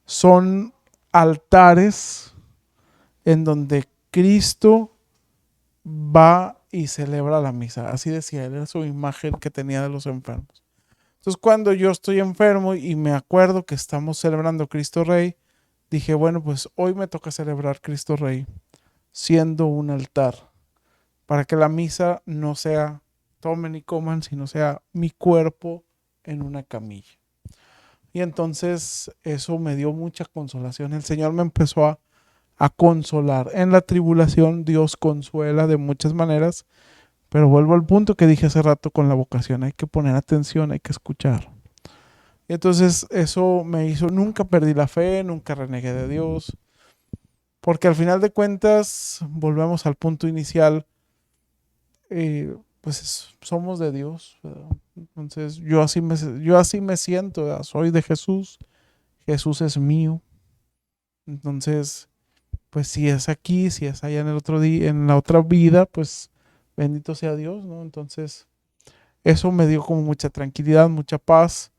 son altares en donde Cristo va y celebra la misa. Así decía él, era su imagen que tenía de los enfermos. Entonces, cuando yo estoy enfermo y me acuerdo que estamos celebrando Cristo Rey, dije, bueno, pues hoy me toca celebrar Cristo Rey siendo un altar, para que la misa no sea tomen y coman, sino sea mi cuerpo en una camilla. Y entonces eso me dio mucha consolación. El Señor me empezó a consolar. En la tribulación Dios consuela de muchas maneras, pero vuelvo al punto que dije hace rato con la vocación, hay que poner atención, hay que escuchar. Y entonces eso me hizo, nunca perdí la fe, nunca renegué de Dios, porque al final de cuentas, volvemos al punto inicial, pues somos de Dios, ¿verdad? Entonces yo así me siento, ¿verdad? Soy de Jesús Jesús es mío. Entonces, pues si es aquí, si es allá en el otro día, en la otra vida, pues bendito sea Dios, ¿no? Entonces, eso me dio como mucha tranquilidad, mucha paz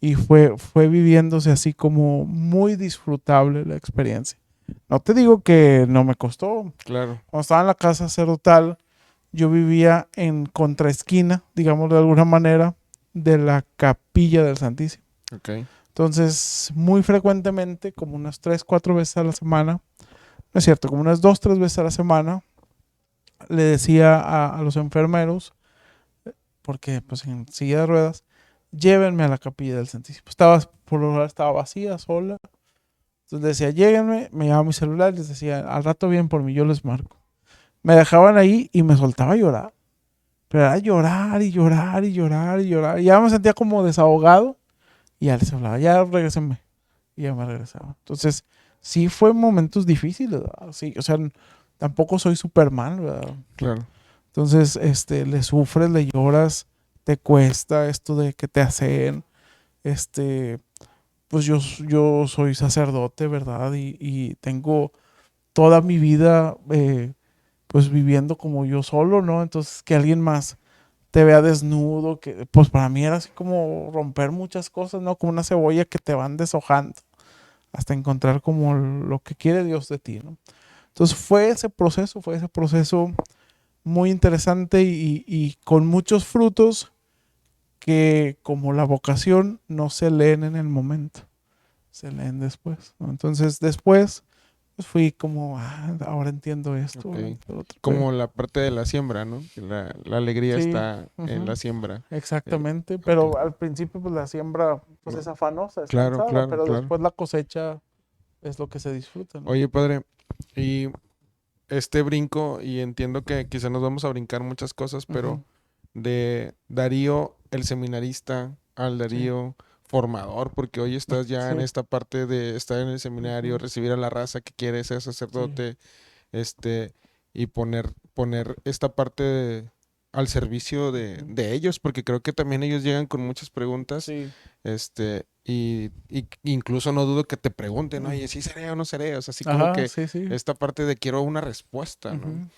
y fue viviéndose así como muy disfrutable la experiencia. No te digo que no me costó. Claro. Cuando estaba en la casa sacerdotal, yo vivía en contraesquina, digamos de alguna manera, de la capilla del Santísimo. Ok. Entonces, muy frecuentemente, como unas 3, 4 veces a la semana, no es cierto, como unas 2, 3 veces a la semana, le decía a los enfermeros, porque pues en silla de ruedas, llévenme a la capilla del Santísimo. Por lo general estaba vacía, sola. Entonces decía, lléguenme, me llevaba mi celular y les decía, al rato vienen por mí, yo les marco. Me dejaban ahí y me soltaba a llorar. Pero era llorar y llorar y llorar y llorar. Y ya me sentía como desahogado y ya les hablaba, ya regresenme. Y ya me regresaba. Entonces, sí fue momentos difíciles, ¿verdad? Sí, o sea, tampoco soy Superman, ¿verdad? Claro. Entonces, le sufres, le lloras, te cuesta esto de que te hacen, pues yo soy sacerdote, ¿verdad? Y tengo toda mi vida, pues viviendo como yo solo, ¿no? Entonces, que alguien más te vea desnudo, que pues para mí era así como romper muchas cosas, ¿no? Como una cebolla que te van deshojando hasta encontrar como lo que quiere Dios de ti, ¿no? Entonces fue ese proceso muy interesante y con muchos frutos que como la vocación no se leen en el momento, se leen después, ¿no? Entonces después pues fui como, ahora entiendo esto, Ok. lo otro, Como la parte de la siembra, ¿no? Que la alegría sí, está en la siembra. exactamente, Ok. pero al principio pues la siembra pues es afanosa, es Claro, cansada, claro, pero claro. después la cosecha es lo que se disfruta, ¿no? Oye, padre, y este brinco, y entiendo que quizá nos vamos a brincar muchas cosas, pero Ujú, de Darío, el seminarista, al sí, Darío formador, porque hoy estás ya en sí, esta parte de estar en el seminario, ujú, recibir a la raza que quiere ser sí, sacerdote, este, y poner esta parte al servicio ujú, de ellos, porque creo que también ellos llegan con muchas preguntas, sí, y incluso no dudo que te pregunten, oye, ujú. ¿sí seré o no seré? O sea, así como Ajá, que sí, sí. esta parte de quiero una respuesta, ¿no? Ujú.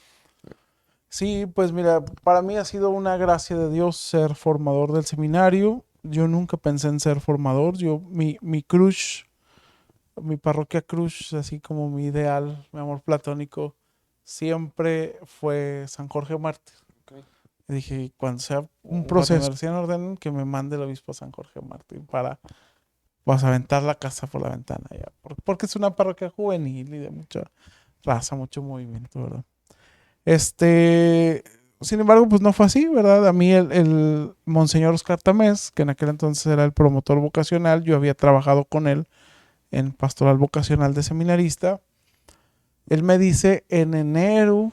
Sí, pues mira, para mí ha sido una gracia de Dios ser formador del seminario. Yo nunca pensé en ser formador. Mi crush, mi parroquia crush, así como mi ideal, mi amor platónico, siempre fue San Jorge Mártir. Ok. Y dije, cuando sea un Cuando proceso, recién ordenen, que me mande el obispo a San Jorge Mártir para pues, aventar la casa por la ventana ya. Porque es una parroquia juvenil y de mucha raza, mucho movimiento, ¿verdad? Este, sin embargo, pues no fue así, ¿verdad? A mí el Monseñor Oscar Tamés, que en aquel entonces era el promotor vocacional, yo había trabajado con él en pastoral vocacional de seminarista. Él me dice en enero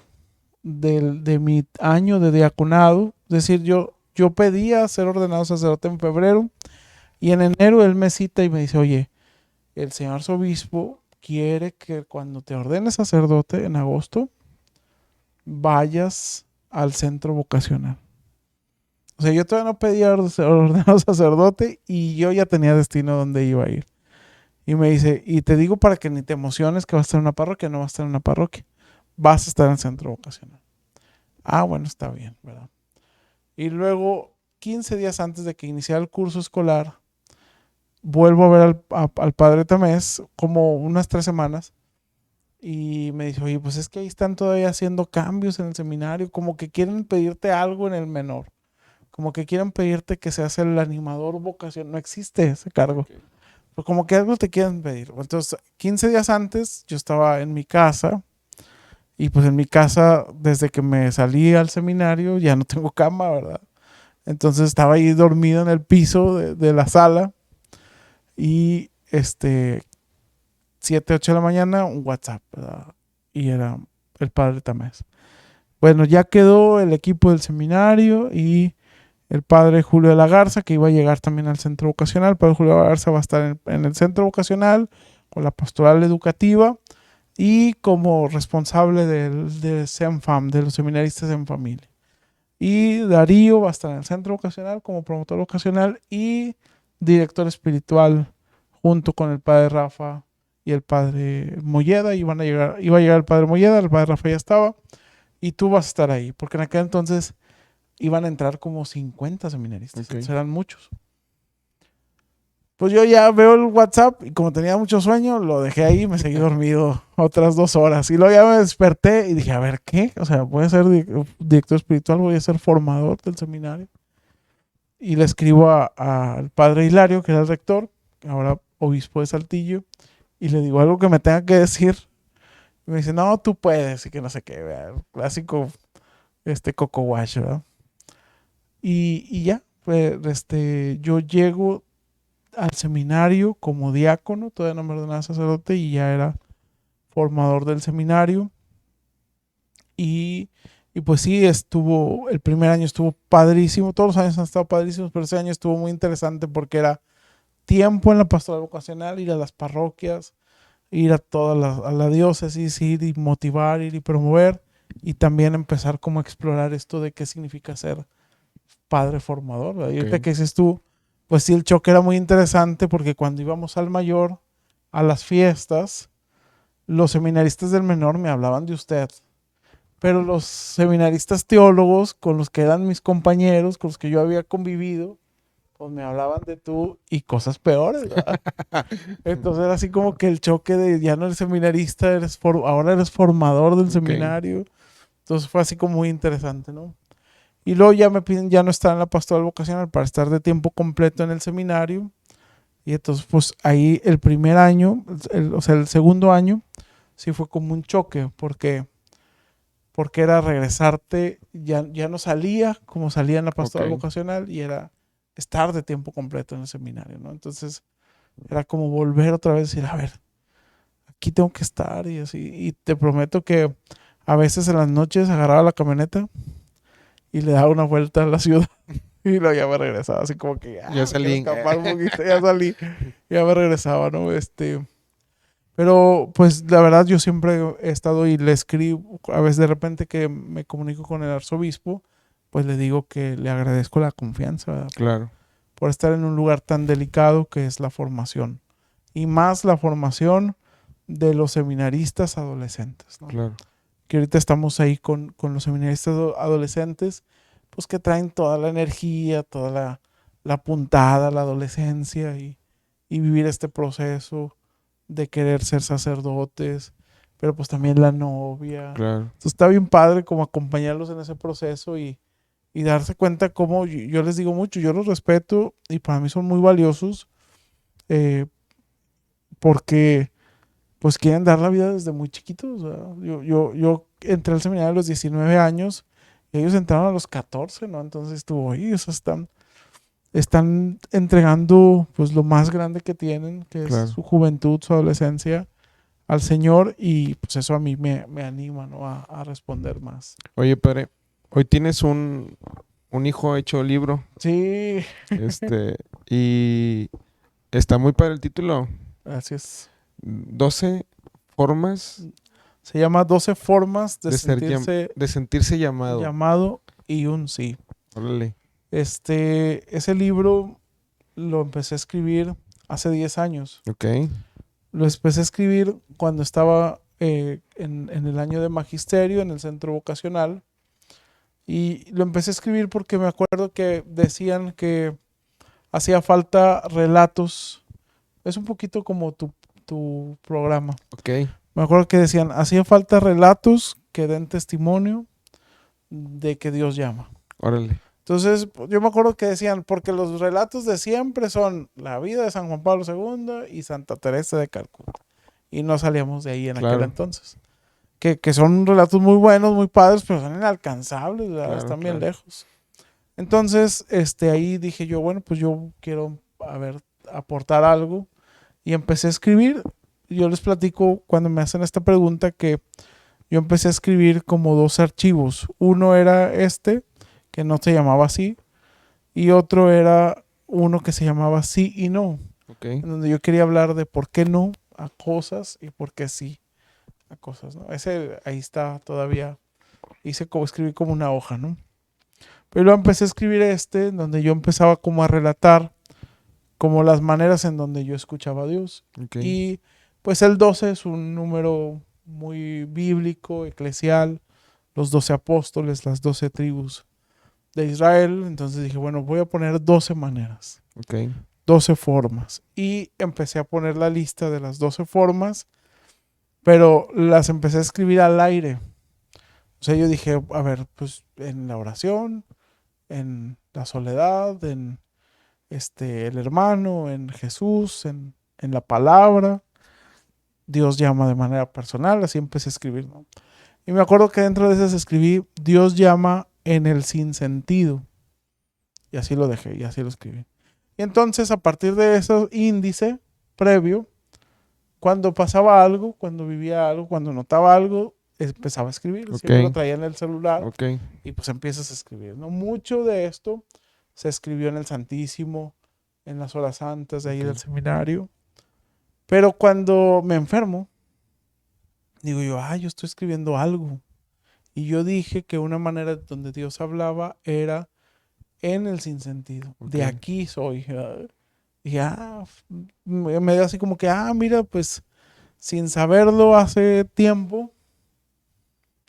de mi año de diaconado, es decir, yo pedía ser ordenado sacerdote en febrero y en enero él me cita y me dice, oye, el señor arzobispo quiere que cuando te ordenes sacerdote en agosto, vayas al centro vocacional. O sea, yo todavía no pedía ordenado sacerdote y yo ya tenía destino donde iba a ir. Y me dice, y te digo para que ni te emociones que vas a estar en una parroquia, no vas a estar en una parroquia, vas a estar en el centro vocacional. Ah, bueno, está bien, ¿verdad? Y luego, 15 días antes de que iniciara el curso escolar, vuelvo a ver al padre Tamés, como unas 3 semanas, y me dice, oye, pues es que ahí están todavía haciendo cambios en el seminario, como que quieren pedirte algo en el menor, como que quieren pedirte que seas el animador vocacional, no existe ese cargo, Ok. pero como que algo te quieren pedir. Entonces, 15 días antes, yo estaba en mi casa, y pues en mi casa, desde que me salí al seminario, ya no tengo cama, ¿verdad? Entonces estaba ahí dormido en el piso de la sala, y 7, 8 de la mañana, un WhatsApp, ¿verdad? Y era el padre Tamés. Bueno, ya quedó el equipo del seminario y el padre Julio de la Garza, que iba a llegar también al centro vocacional. El padre Julio de la Garza va a estar en el centro vocacional con la pastoral educativa y como responsable del SEMFAM, de los seminaristas en familia. Y Darío va a estar en el centro vocacional como promotor vocacional y director espiritual junto con el padre Rafa y el padre Molleda. Iba a llegar el padre Molleda, el padre Rafa ya estaba, y tú vas a estar ahí, porque en aquel entonces iban a entrar como 50 seminaristas, Ok. entonces eran muchos. Pues yo ya veo el WhatsApp y como tenía mucho sueño, lo dejé ahí y me seguí dormido otras 2 horas. Y luego ya me desperté y dije, a ver, ¿qué? O sea, voy a ser director espiritual, voy a ser formador del seminario. Y le escribo al padre Hilario, que era el rector, ahora obispo de Saltillo, y le digo algo que me tenga que decir. Y me dice, no, tú puedes, y que no sé qué, ¿verdad? El clásico coco wash, ¿verdad? Y ya, pues, yo llego al seminario como diácono, todavía no me ordenaba sacerdote y ya era formador del seminario. Y, y pues sí, el primer año estuvo padrísimo, todos los años han estado padrísimos, pero ese año estuvo muy interesante porque era tiempo en la pastoral vocacional, ir a las parroquias, ir a a la diócesis, ir y motivar, ir y promover, y también empezar como a explorar esto de qué significa ser padre formador, ¿verdad? Y ahorita que dices tú, pues sí, el choque era muy interesante porque cuando íbamos al mayor, a las fiestas, los seminaristas del menor me hablaban de usted, pero los seminaristas teólogos con los que eran mis compañeros, con los que yo había convivido, pues me hablaban de tú y cosas peores, ¿verdad? Entonces era así como que el choque de ya no eres seminarista, ahora eres formador del seminario. Entonces fue así como muy interesante, ¿no? Y luego ya me piden ya no estar en la pastoral vocacional para estar de tiempo completo en el seminario. Y entonces pues ahí el primer año, o sea, el segundo año, sí fue como un choque porque era regresarte, ya no salía como salía en la pastoral vocacional y era estar de tiempo completo en el seminario, ¿no? Entonces era como volver otra vez y decir, a ver, aquí tengo que estar y así. Y te prometo que a veces en las noches agarraba la camioneta y le daba una vuelta a la ciudad y luego ya me regresaba, así como que Ya me quiero salí. escapar un poquito, ya salí, ya me regresaba, ¿no? Pero pues la verdad yo siempre he estado y le escribo, a veces de repente que me comunico con el arzobispo, pues le digo que le agradezco la confianza, ¿verdad? Claro. Por estar en un lugar tan delicado que es la formación. Y más la formación de los seminaristas adolescentes, ¿no? Claro. Que ahorita estamos ahí con los seminaristas adolescentes, pues que traen toda la energía, toda la puntada, la adolescencia y vivir este proceso de querer ser sacerdotes, pero pues también la novia. Claro. Entonces está bien padre como acompañarlos en ese proceso y darse cuenta cómo yo les digo mucho, yo los respeto y para mí son muy valiosos eh, porque pues quieren dar la vida desde muy chiquitos. O sea, yo entré al seminario a los 19 años y ellos entraron a los 14, ¿no? Entonces tú, oye, están entregando pues lo más grande que tienen, que es Claro. su juventud, su adolescencia, al Señor y pues eso a mí me anima, ¿no? A responder más. Oye, padre, hoy tienes un hijo hecho libro, Sí, y está muy padre el título. gracias. 12 formas Se llama 12 formas de de ser sentirse de sentirse llamado. llamado y un sí. Órale. Ese libro lo empecé a escribir hace 10 años. Ok. Lo empecé a escribir cuando estaba en el año de magisterio en el centro vocacional. Y lo empecé a escribir porque me acuerdo que decían que hacía falta relatos. Es un poquito como tu programa. Ok. Me acuerdo que decían, hacía falta relatos que den testimonio de que Dios llama. Órale. Entonces, yo me acuerdo que decían, porque los relatos de siempre son la vida de San Juan Pablo II y Santa Teresa de Calcuta. Y no salíamos de ahí en aquel Claro. entonces. Que son relatos muy buenos, muy padres, pero son inalcanzables, ¿verdad? Claro, Están bien claro. lejos. Entonces, ahí dije yo, bueno, pues yo quiero, aportar algo. Y empecé a escribir. Yo les platico cuando me hacen esta pregunta que yo empecé a escribir como dos archivos. Uno era que no se llamaba así, y otro era uno que se llamaba sí y no, Ok. en donde yo quería hablar de por qué no a cosas y por qué sí a cosas, ¿no? Ese ahí está todavía, escribí como una hoja, ¿no? Pero luego empecé a escribir en donde yo empezaba como a relatar como las maneras en donde yo escuchaba a Dios. Ok. Y pues el 12 es un número muy bíblico, eclesial, los 12 apóstoles, las 12 tribus de Israel. Entonces dije, bueno, voy a poner 12 maneras, Ok. 12 formas. Y empecé a poner la lista de las 12 formas, pero las empecé a escribir al aire. O sea, yo dije, a ver, pues en la oración, en la soledad, en el hermano, en Jesús, en la palabra. Dios llama de manera personal, así empecé a escribir, ¿no? Y me acuerdo que dentro de esas escribí, Dios llama en el sinsentido. Y así lo dejé, y así lo escribí. Y entonces, a partir de ese índice previo, cuando pasaba algo, cuando vivía algo, cuando notaba algo, empezaba a escribir. Ok. Siempre lo traía en el celular Ok. y pues empiezas a escribir, ¿no? Mucho de esto se escribió en el Santísimo, en las horas santas de ahí Ok. del seminario. Pero cuando me enfermo, digo yo, yo estoy escribiendo algo. Y yo dije que una manera donde Dios hablaba era en el sinsentido. Ok. De aquí soy. Y me dio así como que, mira, pues sin saberlo hace tiempo,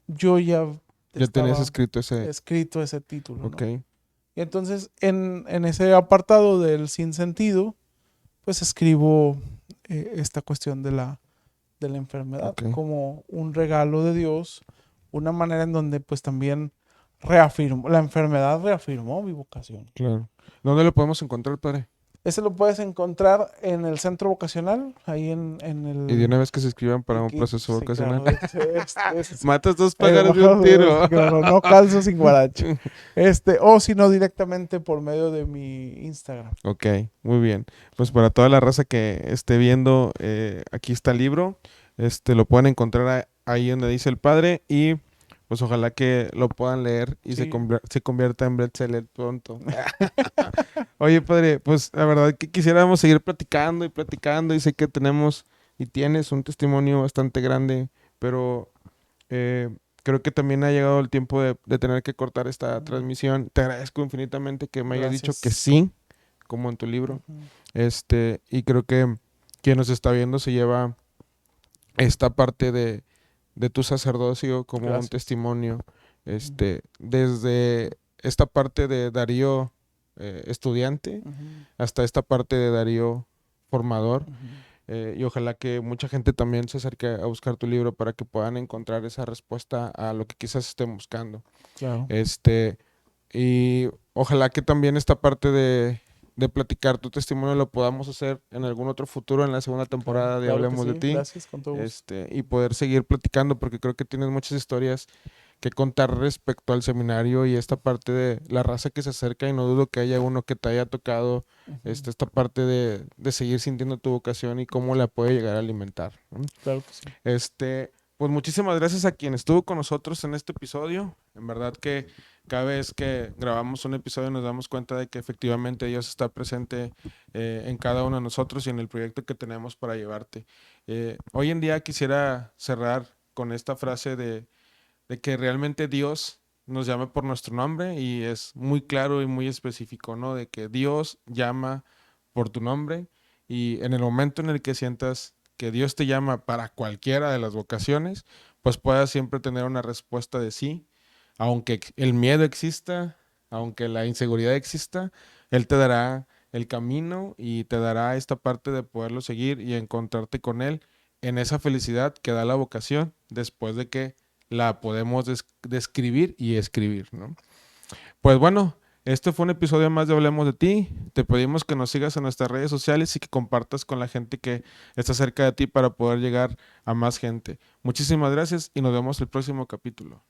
yo ya Ya tenías estaba escrito ese. escrito ese título, Ok. ¿no? Y entonces en ese apartado del sinsentido, pues escribo esta cuestión de la enfermedad Ok. como un regalo de Dios, una manera en donde pues también reafirmó, la enfermedad reafirmó mi vocación. Claro. ¿Dónde lo podemos encontrar, padre? Ese lo puedes encontrar en el centro vocacional, ahí en Y de el... una vez que se inscriban para un aquí, proceso sí, vocacional. claro, Matas dos pájaros de un tiro. claro, no calzo sin guarache. O si no, directamente por medio de mi Instagram. Ok, muy bien. Pues para toda la raza que esté viendo, aquí está el libro. Lo pueden encontrar ahí donde dice el padre y pues ojalá que lo puedan leer y Sí. se convierta en bestseller pronto. Oye, padre, pues la verdad que quisiéramos seguir platicando y sé que tenemos y tienes un testimonio bastante grande, pero creo que también ha llegado el tiempo de tener que cortar esta transmisión. Te agradezco infinitamente que me hayas dicho que Gracias. sí, como en tu libro. Ujú, Y creo que quien nos está viendo se lleva esta parte de tu sacerdocio como un gracias. testimonio. Ujú, Desde esta parte de Darío estudiante ujú, hasta esta parte de Darío formador. ujú. Y ojalá que mucha gente también se acerque a buscar tu libro para que puedan encontrar esa respuesta a lo que quizás estén buscando. Claro. Y ojalá que también esta parte de platicar tu testimonio lo podamos hacer en algún otro futuro, en la segunda Claro, temporada de claro que Hablemos de sí. Ti, Gracias, con todo gusto. y poder seguir platicando porque creo que tienes muchas historias que contar respecto al seminario y esta parte de la raza que se acerca y no dudo que haya uno que te haya tocado, Ujú, esta parte de seguir sintiendo tu vocación y cómo la puede llegar a alimentar, ¿no? claro que sí. Pues muchísimas gracias a quien estuvo con nosotros en este episodio. En verdad que cada vez que grabamos un episodio nos damos cuenta de que efectivamente Dios está presente en cada uno de nosotros y en el proyecto que tenemos para llevarte. Hoy en día quisiera cerrar con esta frase de que realmente Dios nos llama por nuestro nombre y es muy claro y muy específico, ¿no? De que Dios llama por tu nombre y en el momento en el que sientas que Dios te llama para cualquiera de las vocaciones, pues puedas siempre tener una respuesta de sí, aunque el miedo exista, aunque la inseguridad exista, Él te dará el camino y te dará esta parte de poderlo seguir y encontrarte con Él en esa felicidad que da la vocación después de que la podemos describir y escribir, ¿no? Pues bueno, este fue un episodio más de Hablemos de Ti. Te pedimos que nos sigas en nuestras redes sociales y que compartas con la gente que está cerca de ti para poder llegar a más gente. Muchísimas gracias y nos vemos el próximo capítulo.